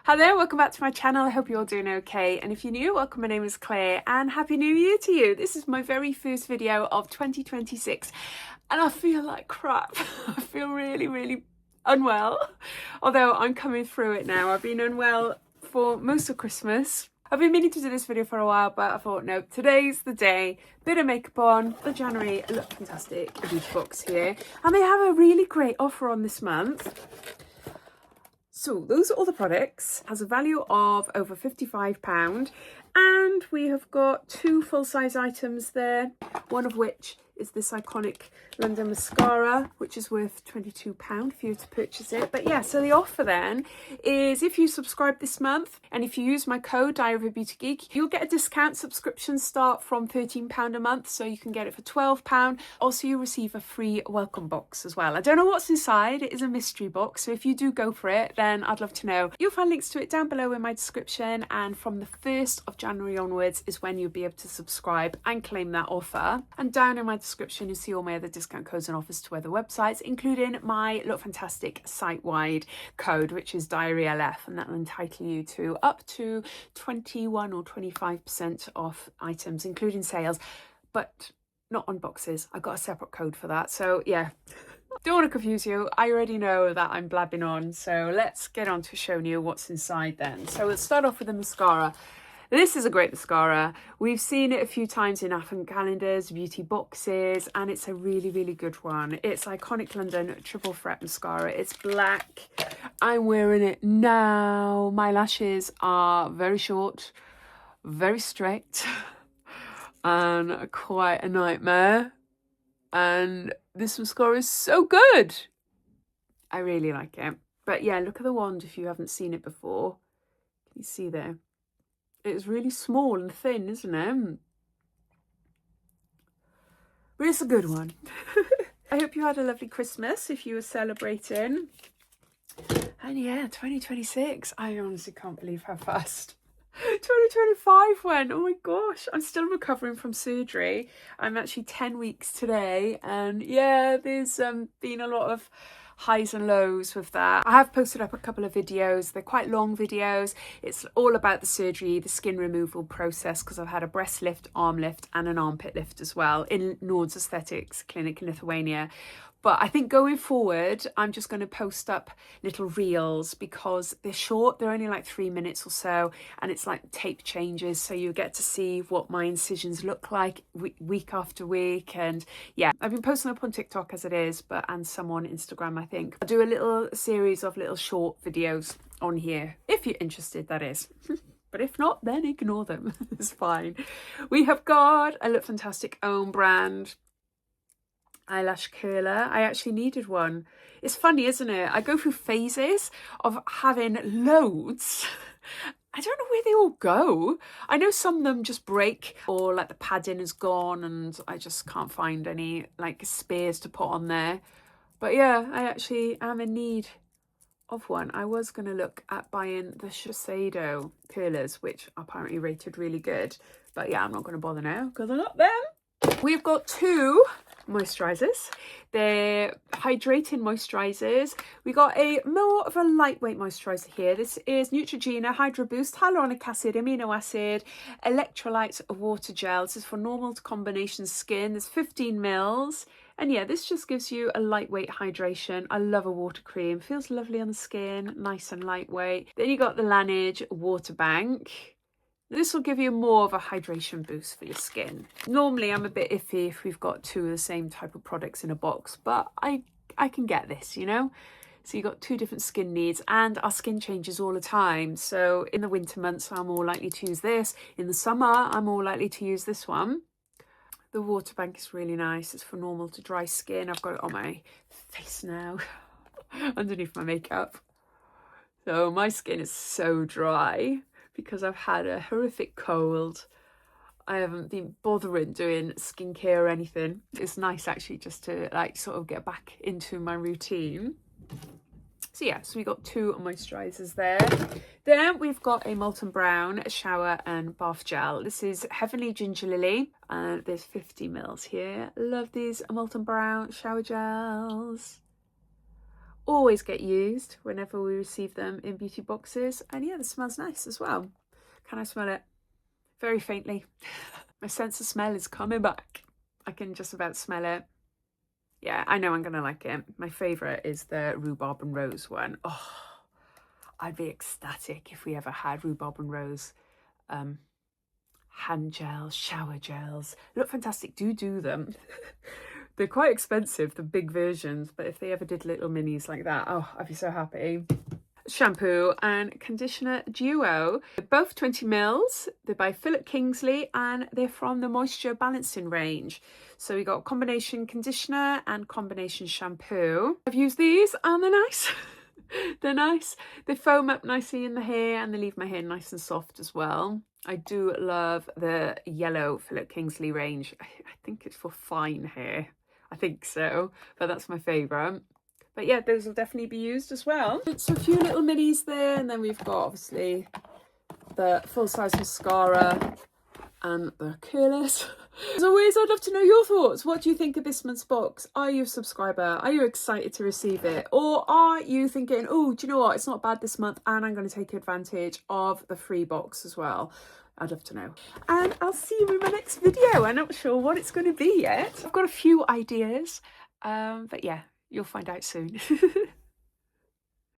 Hi there, welcome back to my channel. I hope you're all doing okay. And if you're new, welcome. My name is Claire and Happy New Year to you. This is my very first video of 2026 and I feel like crap. I feel really unwell, although I'm coming through it now. I've been unwell for most of Christmas. I've been meaning to do this video for a while, but I thought, no, today's the day. Bit of makeup on, the January Look Fantastic beauty box here. And they have a really great offer on this month. So those are all the products. Has a value of over £55. And we have got two full-size items there, one of which is this iconic London mascara, which is worth £22 if you were to purchase it. But yeah, so the offer then is if you subscribe this month and if you use my code Diaryofabeautygeek, you'll get a discount. Subscriptions start from £13 a month, so you can get it for £12. Also, you receive a free welcome box as well. I don't know what's inside. It is a mystery box, so if you do go for it, then I'd love to know. You'll find links to it down below in my description, and from the 1st of January onwards is when you'll be able to subscribe and claim that offer. And down in my description, you'll see all my other discount codes and offers to other websites, including my Look Fantastic site-wide code, which is DiaryLF, and that will entitle you to up to 21 or 25% off items, including sales, but not on boxes. I've got a separate code for that. So yeah, don't want to confuse you. I already know that I'm blabbing on. So let's get on to showing you what's inside then. So we'll start off with the mascara. This is a great mascara. We've seen it a few times in advent calendars, beauty boxes, and it's a really good one. It's iconic London triple threat mascara. It's black. I'm wearing it now. My lashes are very short, very straight, and quite a nightmare. And this mascara is so good. I really like it. But yeah, look at the wand if you haven't seen it before. Can you see there? It's really small and thin, isn't it? But it's a good one. I hope you had a lovely Christmas if you were celebrating. And yeah, 2026. I honestly can't believe how fast 2025 went. Oh my gosh, I'm still recovering from surgery. I'm actually 10 weeks today. And yeah, there's been a lot of highs and lows with that. I have posted up a couple of videos. They're quite long videos. It's all about the surgery, the skin removal process, because I've had a breast lift, arm lift and an armpit lift as well in Nord's Aesthetics clinic in Lithuania. But I think going forward, I'm just going to post up little reels because they're short. They're only like 3 minutes or so. And it's like tape changes. So you get to see what my incisions look like week after week. And yeah, I've been posting up on TikTok as it is, and some on Instagram, I think. I'll do a little series of little short videos on here, if you're interested, that is. But if not, then ignore them. It's fine. We have got a Look Fantastic own brand eyelash curler. I actually needed one. It's funny, isn't it? I go through phases of having loads. I don't know where they all go. I know some of them just break, or like the padding is gone and I just can't find any like spares to put on there. But yeah, I actually am in need of one. I was going to look at buying the Shiseido curlers, which are apparently rated really good. But yeah, I'm not going to bother now because I got them. We've got two moisturizers. They're hydrating moisturizers. We got a more of a lightweight moisturizer here. This is Neutrogena Hydro Boost Hyaluronic Acid, Amino Acid, Electrolytes Water Gel. This is for normal to combination skin. There's 15 mils. And yeah, this just gives you a lightweight hydration. I love a water cream. Feels lovely on the skin, nice and lightweight. Then you got the Laneige Water Bank. This will give you more of a hydration boost for your skin. Normally, I'm a bit iffy if we've got two of the same type of products in a box, but I can get this, you know? So you've got two different skin needs, and our skin changes all the time. So in the winter months, I'm more likely to use this. In the summer, I'm more likely to use this one. The water bank is really nice. It's for normal to dry skin. I've got it on my face now, underneath my makeup. So my skin is so dry because I've had a horrific cold. I haven't been bothering doing skincare or anything. It's nice actually just to like sort of get back into my routine. So yeah, so we got two moisturizers there. Then we've got a Molton Brown shower and bath gel. This is Heavenly Ginger Lily, and there's 50 mils here. Love these Molton Brown shower gels. always get used whenever we receive them in beauty boxes. And yeah, this smells nice as well. Can I smell it? Very faintly. My sense of smell is coming back. I can just about smell it. Yeah, I know I'm gonna like it. My favourite is the rhubarb and rose one. Oh, I'd be ecstatic if we ever had rhubarb and rose hand gels, shower gels. Look Fantastic, do them. They're quite expensive, the big versions, but if they ever did little minis like that, oh, I'd be so happy. Shampoo and conditioner duo. They're both 20 mils. They're by Philip Kingsley and they're from the Moisture Balancing range. So we got combination conditioner and combination shampoo. I've used these and they're nice. They're nice. They foam up nicely in the hair and they leave my hair nice and soft as well. I do love the yellow Philip Kingsley range. I think it's for fine hair. I think so, but that's my favourite. But yeah, those will definitely be used as well. So a few little minis there, and then we've got obviously the full-size mascara and the curlers. As always, I'd love to know your thoughts. What do you think of this month's box? Are you a subscriber? Are you excited to receive it? Or are you thinking, oh, do you know what? It's not bad this month and I'm going to take advantage of the free box as well. I'd love to know. And I'll see you in my next video. I'm not sure what it's going to be yet. I've got a few ideas, but yeah, you'll find out soon.